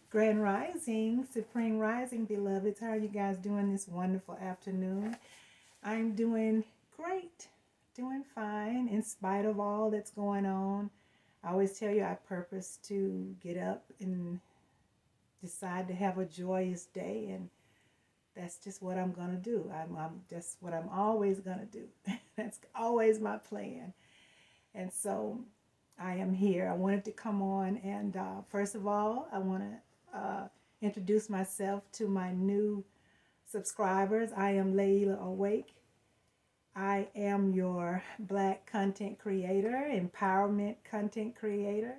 Grand Rising, Supreme Rising, beloveds. How are you guys doing this wonderful afternoon? I'm doing great, doing fine in spite of all that's going on. I always tell you I purpose to get up and decide to have a joyous day, and that's just what I'm going to do. I'm just what I'm always going to do. That's always my plan. And so I am here. I wanted to come on and first of all, I want to introduce myself to my new subscribers. I am Layla Awake. I am your Black content creator, empowerment content creator,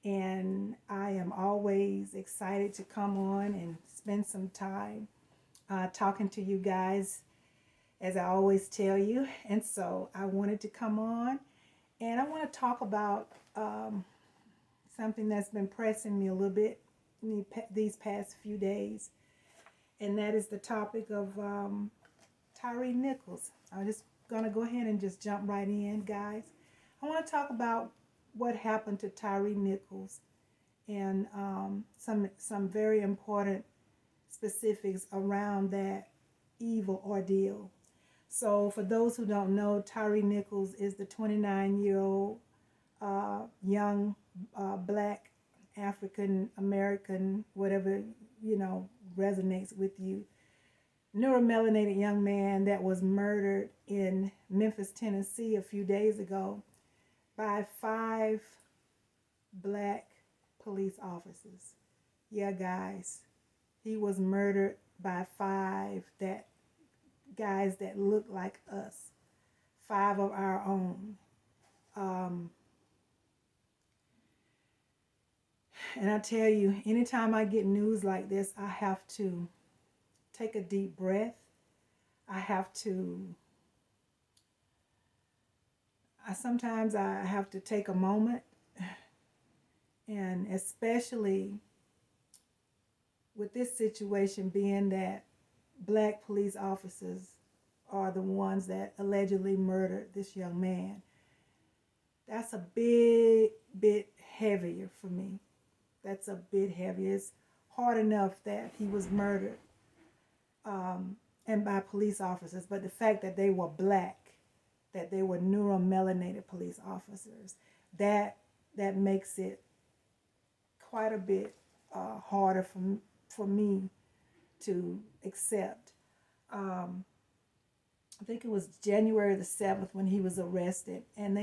and I am always excited to come on and spend some time talking to you guys, as I always tell you. And so I wanted to come on and I want to talk about something that's been pressing me a little bit these past few days, and that is the topic of Tyre Nichols. I'm just going to go ahead and just jump right in, guys. I want to talk about what happened to Tyre Nichols and some very important specifics around that evil ordeal. So for those who don't know, Tyre Nichols is the 29-year-old young Black African American, whatever, resonates with you, neuromelanated young man that was murdered in Memphis, Tennessee a few days ago by 5 Black police officers. Yeah, guys, he was murdered by 5 guys that look like us, 5 of our own. And I tell you, anytime I get news like this, I have to take a deep breath. Sometimes I have to take a moment, and especially with this situation being that Black police officers are the ones that allegedly murdered this young man. That's a bit heavier for me. That's a bit heavier. It's hard enough that he was murdered and by police officers, but the fact that they were Black, that they were neuromelanated police officers, that makes it quite a bit harder for me to accept. I think it was January the 7th when he was arrested, and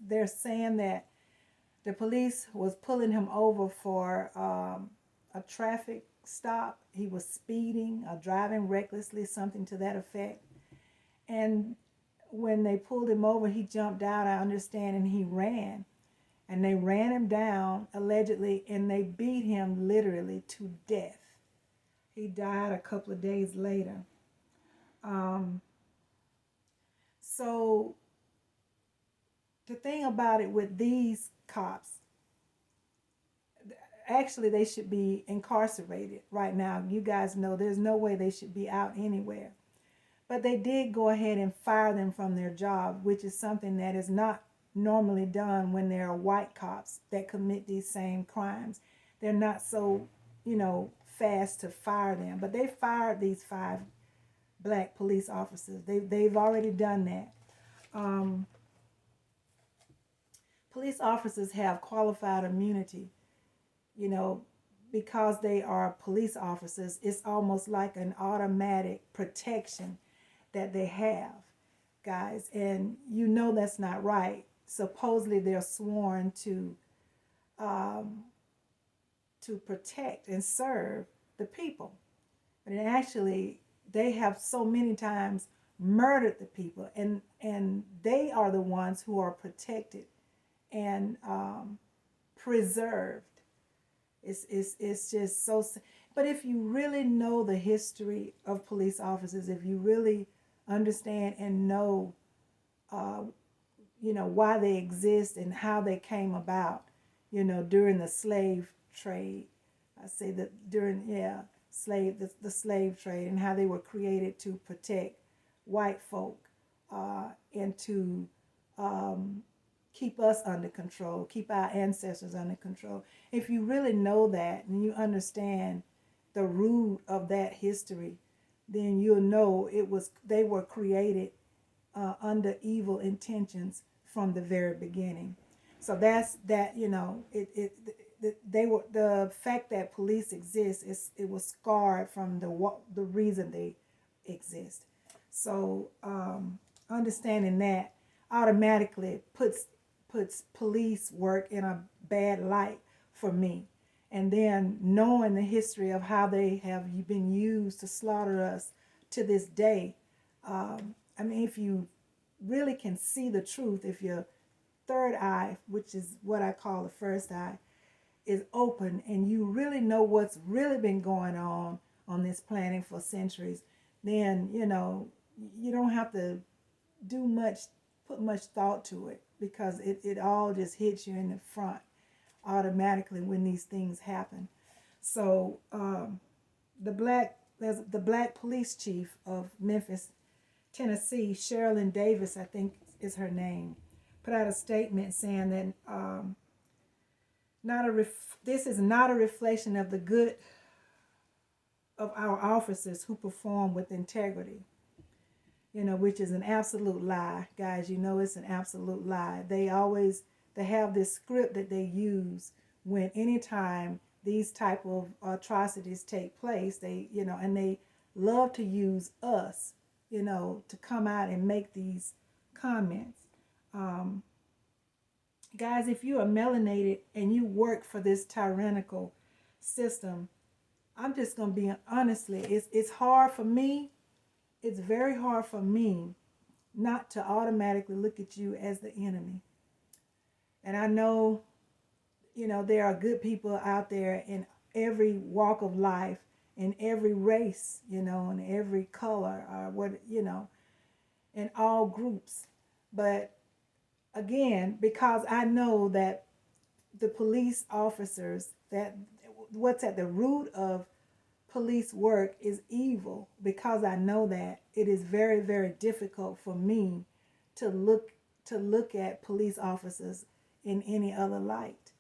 they're saying that the police was pulling him over for a traffic stop. He was speeding or driving recklessly, something to that effect. And when they pulled him over, he jumped out, I understand, and he ran. And they ran him down, allegedly, and they beat him literally to death. He died a couple of days later. So the thing about it with these cops, actually they should be incarcerated right now. You guys know there's no way they should be out anywhere. But they did go ahead and fire them from their job, which is something that is not normally done when there are white cops that commit these same crimes. They're not so, fast to fire them. But they fired these 5 Black police officers. They've already done that. Police officers have qualified immunity, because they are police officers. It's almost like an automatic protection that they have, guys. And that's not right. Supposedly they're sworn to protect and serve the people. But actually, they have so many times murdered the people, and they are the ones who are protected and preserved. It's just so. But if you really know the history of police officers, if you really understand and know, why they exist and how they came about, during the slave trade. I say that during the slave trade, and how they were created to protect white folk and to keep us under control, keep our ancestors under control. If you really know that and you understand the root of that history, then you'll know they were created under evil intentions from the very beginning. So that's that. They were, the fact that police exist, it was scarred from the reason they exist. So understanding that automatically puts police work in a bad light for me. And then knowing the history of how they have been used to slaughter us to this day. If you really can see the truth, if your third eye, which is what I call the first eye, is open, and you really know what's really been going on this planet for centuries, then you don't have to put much thought to it, because it all just hits you in the front automatically when these things happen. So the black police chief of Memphis, Tennessee, Sherilyn Davis, I think is her name, put out a statement saying that this is not a reflection of the good of our officers who perform with integrity. Which is an absolute lie, guys. It's an absolute lie. They have this script that they use when anytime these type of atrocities take place. And they love to use us, to come out and make these comments. Guys, if you are melanated and you work for this tyrannical system, I'm just gonna be honestly, it's hard for me. It's very hard for me not to automatically look at you as the enemy. And I know, there are good people out there in every walk of life, in every race, in every color, or in all groups. But again, because I know that the police officers, that what's at the root of police work is evil, because I know that, it is very, very difficult for me to look at police officers in any other light,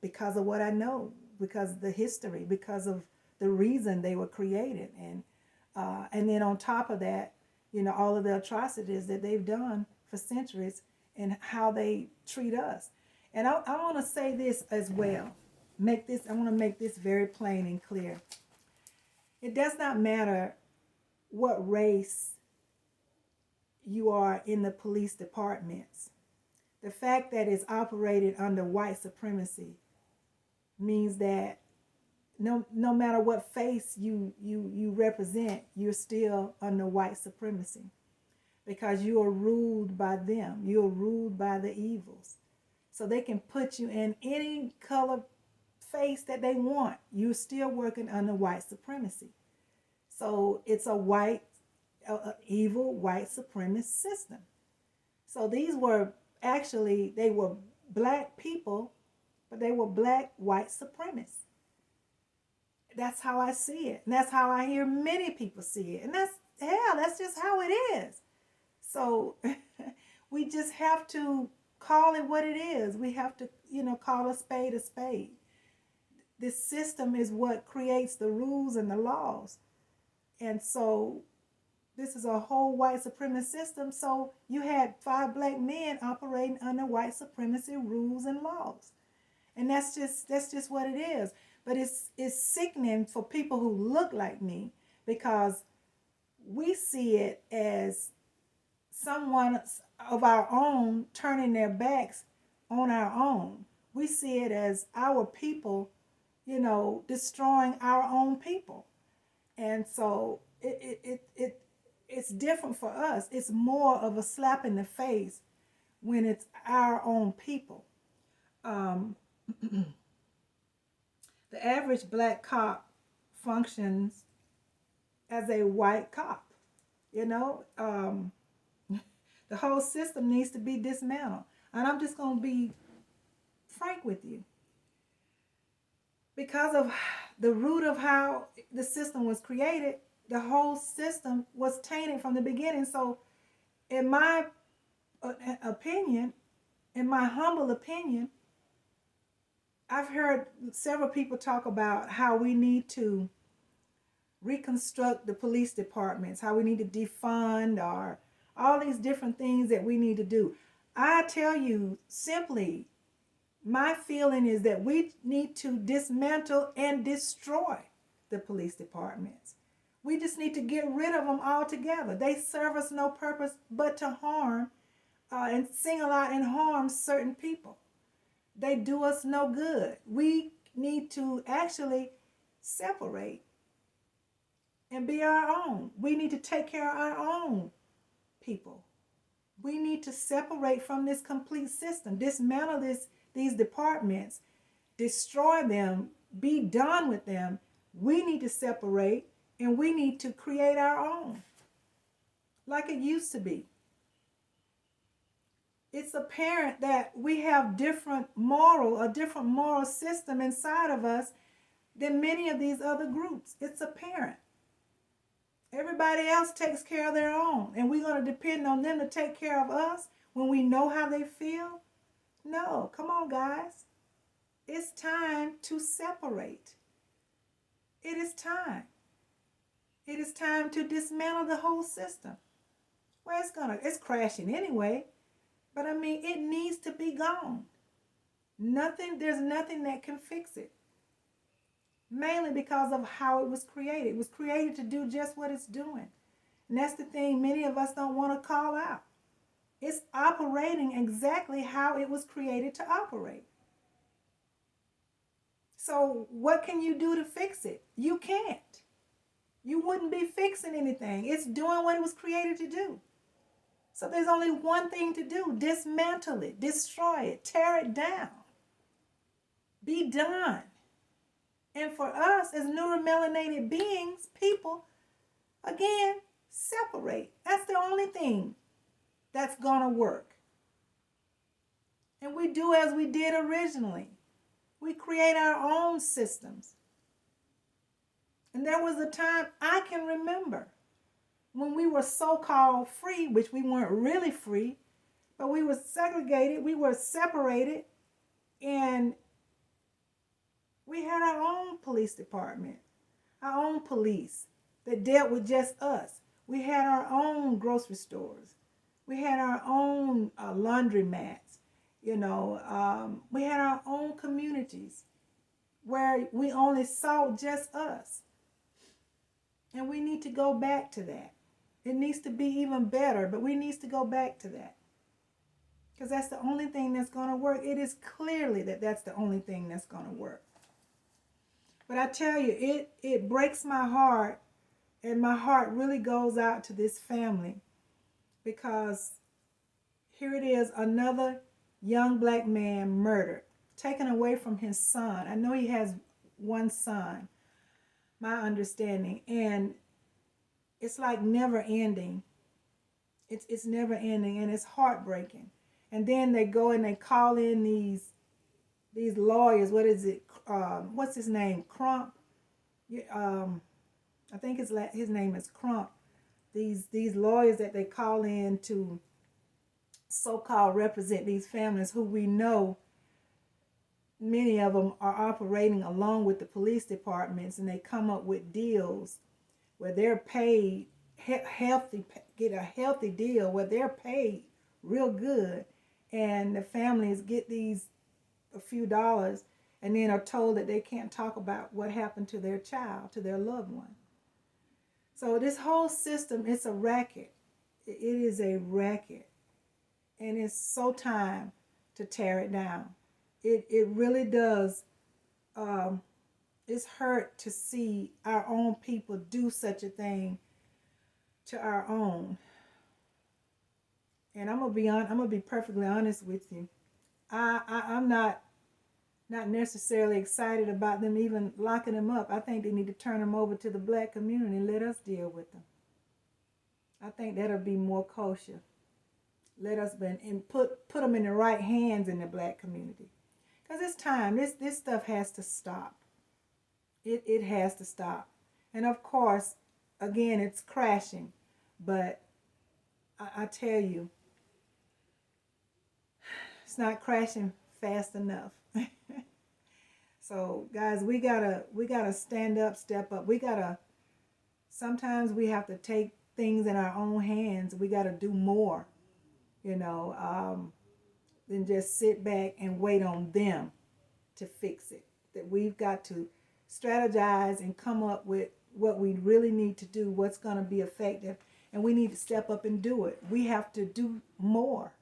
because of what I know, because of the history, because of the reason they were created, and then on top of that, all of the atrocities that they've done for centuries and how they treat us. And I want to say this as well. I want to make this very plain and clear. It does not matter what race you are in the police departments. The fact that it's operated under white supremacy means that no matter what face you represent, you're still under white supremacy, because you are ruled by them. You are ruled by the evils. So they can put you in any color face that they want. You're still working under white supremacy. So it's a evil white supremacist system. So these were they were black people, but they were black white supremacists. That's how I see it. And that's how I hear many people see it. And that's just how it is. So we just have to call it what it is. We have to, call a spade a spade. This system is what creates the rules and the laws. And so this is a whole white supremacist system. So you had 5 black men operating under white supremacy rules and laws. And that's just what it is. But it's sickening for people who look like me, because we see it as someone of our own turning their backs on our own. We see it as our people, destroying our own people. And so it's different for us. It's more of a slap in the face when it's our own people. The average black cop functions as a white cop. The whole system needs to be dismantled. And I'm just going to be frank with you. Because of the root of how the system was created, the whole system was tainted from the beginning. So in my opinion, in my humble opinion, I've heard several people talk about how we need to reconstruct the police departments, how we need to defund, or all these different things that we need to do. I tell you simply, my feeling is that we need to dismantle and destroy the police departments. We just need to get rid of them altogether. They serve us no purpose but to harm and single out and harm certain people. They do us no good. We need to actually separate and be our own. We need to take care of our own people. We need to separate from this complete system, dismantle these departments, destroy them, be done with them. We need to separate, and we need to create our own, like it used to be. It's apparent that we have a different moral system inside of us than many of these other groups. It's apparent. Everybody else takes care of their own, and we're going to depend on them to take care of us when we know how they feel? No, come on, guys. It's time to separate. It is time. It is time to dismantle the whole system. Well, it's crashing anyway, but I mean, it needs to be gone. There's nothing that can fix it. Mainly because of how it was created. It was created to do just what it's doing. And that's the thing many of us don't want to call out. It's operating exactly how it was created to operate. So what can you do to fix it? You can't. You wouldn't be fixing anything. It's doing what it was created to do. So there's only one thing to do. Dismantle it, destroy it, tear it down. Be done. And for us as neuromelanated beings, people, again, separate. That's the only thing that's going to work. And we do as we did originally. We create our own systems. And there was a time I can remember when we were so-called free, which we weren't really free, but we were segregated, we were separated, and we had our own police department, our own police that dealt with just us. We had our own grocery stores. We had our own laundromats. We had our own communities where we only saw just us. And we need to go back to that. It needs to be even better, but we need to go back to that. Because that's the only thing that's going to work. It is clearly that's the only thing that's going to work. But I tell you, it breaks my heart, and my heart really goes out to this family, because here it is, another young black man murdered, taken away from his son. I know he has one son, my understanding, and it's like never ending. It's never ending, and it's heartbreaking. And then they go and they call in these lawyers. What is it? What's his name? Crump. I think his name is Crump. These lawyers that they call in to so-called represent these families, who we know many of them are operating along with the police departments, and they come up with deals where they're paid get a healthy deal where they're paid real good, and the families get a few dollars, and then are told that they can't talk about what happened to their child, to their loved one. So this whole system, it's a racket. It is a racket. And it's so time to tear it down. It really does. It's hurt to see our own people do such a thing to our own. And I'm gonna be perfectly honest with you. I'm not necessarily excited about them even locking them up. I think they need to turn them over to the black community and let us deal with them. I think that'll be more kosher. Let us put them in the right hands in the black community. Because it's time. This stuff has to stop. It has to stop. And of course, again, it's crashing. But I tell you, It's not crashing fast enough. So guys, we gotta stand up, step up. Sometimes we have to take things in our own hands. We gotta do more, than just sit back and wait on them to fix it. That we've got to strategize and come up with what we really need to do, what's going to be effective, and we need to step up and do it. We have to do more.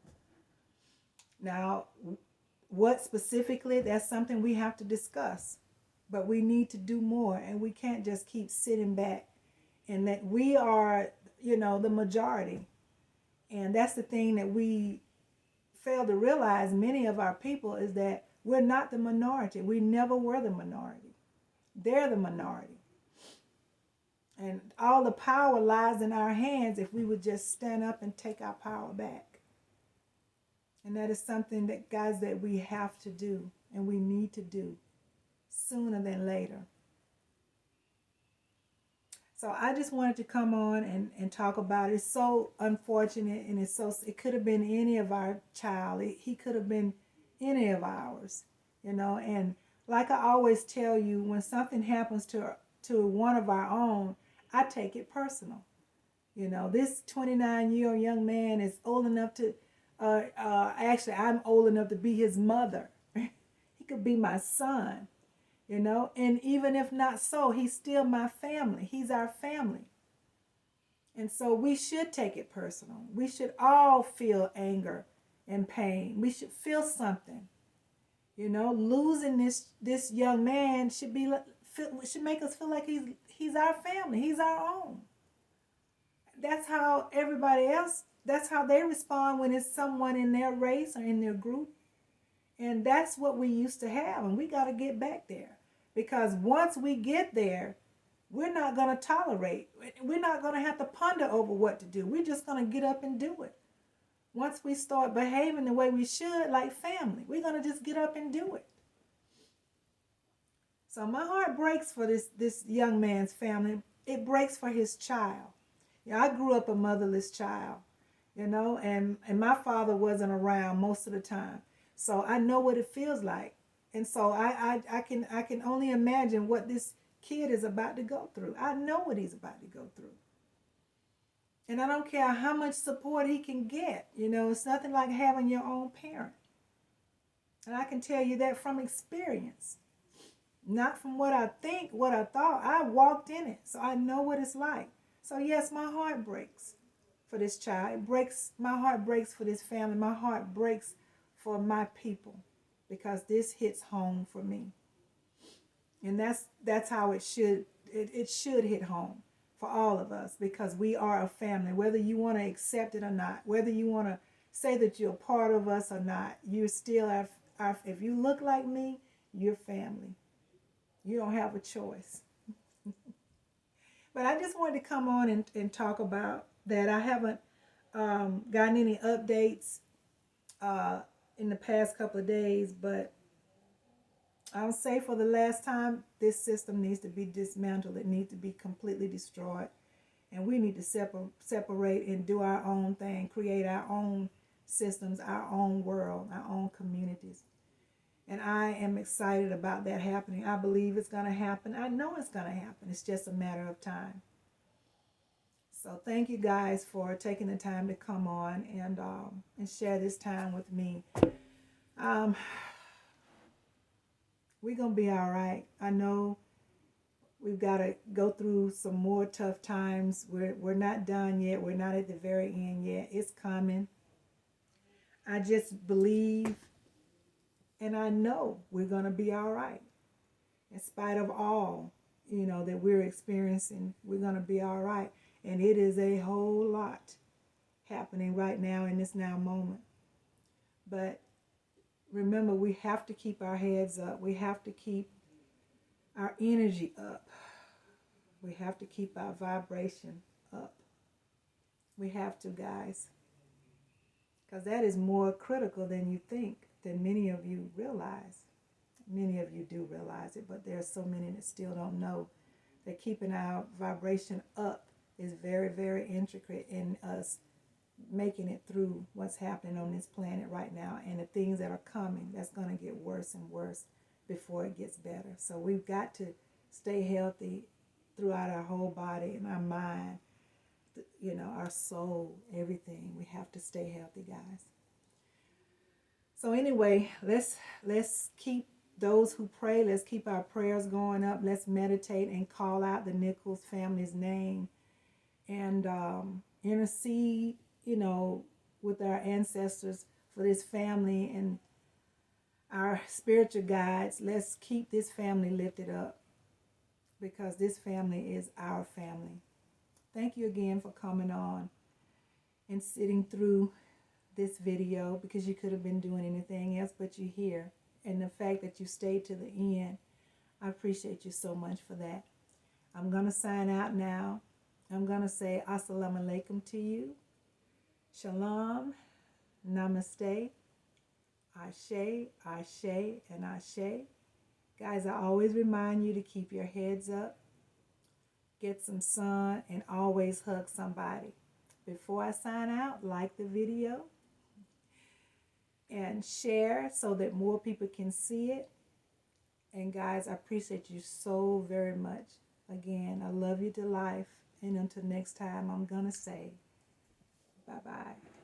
Now, what specifically, that's something we have to discuss, but we need to do more, and we can't just keep sitting back, and that we are, the majority. And that's the thing that we fail to realize, many of our people, is that we're not the minority. We never were the minority. They're the minority. And all the power lies in our hands if we would just stand up and take our power back. And that is something that, guys, that we have to do and we need to do sooner than later. So I just wanted to come on and talk about it. It's so unfortunate, and it could have been any of our child. He could have been any of ours, and like I always tell you, when something happens to one of our own, I take it personal. This 29-year-old young man is old enough to, actually, I'm old enough to be his mother. He could be my son, and even if not so, he's still my family. He's our family. And so we should take it personal. We should all feel anger and pain. We should feel something. Losing this young man should make us feel like he's our family. He's our own. That's how everybody else, that's how they respond when it's someone in their race or in their group. And that's what we used to have, and we got to get back there. Because once we get there, we're not going to tolerate. We're not going to have to ponder over what to do. We're just going to get up and do it. Once we start behaving the way we should, like family, we're going to just get up and do it. So my heart breaks for this young man's family. It breaks for his child. I grew up a motherless child, and my father wasn't around most of the time. So I know what it feels like. And so I can only imagine what this kid is about to go through. I know what he's about to go through. And I don't care how much support he can get. It's nothing like having your own parent. And I can tell you that from experience. Not from what I think, what I thought. I walked in it, so I know what it's like. So yes, my heart breaks for this child. My heart breaks for this family. My heart breaks for my people, because this hits home for me. And that's how it should hit home for all of us, because we are a family, whether you want to accept it or not, whether you want to say that you're part of us or not. You're still if you look like me, you're family. You don't have a choice. But I just wanted to come on and talk about that. I haven't gotten any updates in the past couple of days, but I'll say for the last time, this system needs to be dismantled. It needs to be completely destroyed. And we need to separate and do our own thing, create our own systems, our own world, our own communities. And I am excited about that happening. I believe it's going to happen. I know it's going to happen. It's just a matter of time. So thank you guys for taking the time to come on and share this time with me. We're going to be all right. I know we've got to go through some more tough times. We're not done yet. We're not at the very end yet. It's coming. I just believe and I know we're going to be all right. In spite of all, that we're experiencing, we're going to be all right. And it is a whole lot happening right now in this now moment. But remember, we have to keep our heads up. We have to keep our energy up. We have to keep our vibration up. We have to, guys. Because that is more critical than you think, than many of you realize. Many of you do realize it, but there are so many that still don't know that keeping our vibration up is very, very intricate in us making it through what's happening on this planet right now, and the things that are coming that's going to get worse and worse before it gets better. So we've got to stay healthy throughout our whole body and our mind, you know, our soul, everything. We have to stay healthy, guys. So anyway, let's keep those who pray, let's keep our prayers going up. Let's meditate and call out the Nichols family's name and intercede, you know, with our ancestors for this family and our spiritual guides. Let's keep this family lifted up because this family is our family. Thank you again for coming on and sitting through this video, because you could have been doing anything else, but you're here. And the fact that you stayed to the end, I appreciate you so much for that. I'm going to sign out now. I'm going to say assalamu alaikum to you. Shalom, namaste, ashe, ashe, and ashe. Guys, I always remind you to keep your heads up, get some sun, and always hug somebody. Before I sign out, like the video and share so that more people can see it. And guys, I appreciate you so very much. Again, I love you to life. And until next time, I'm going to say bye-bye.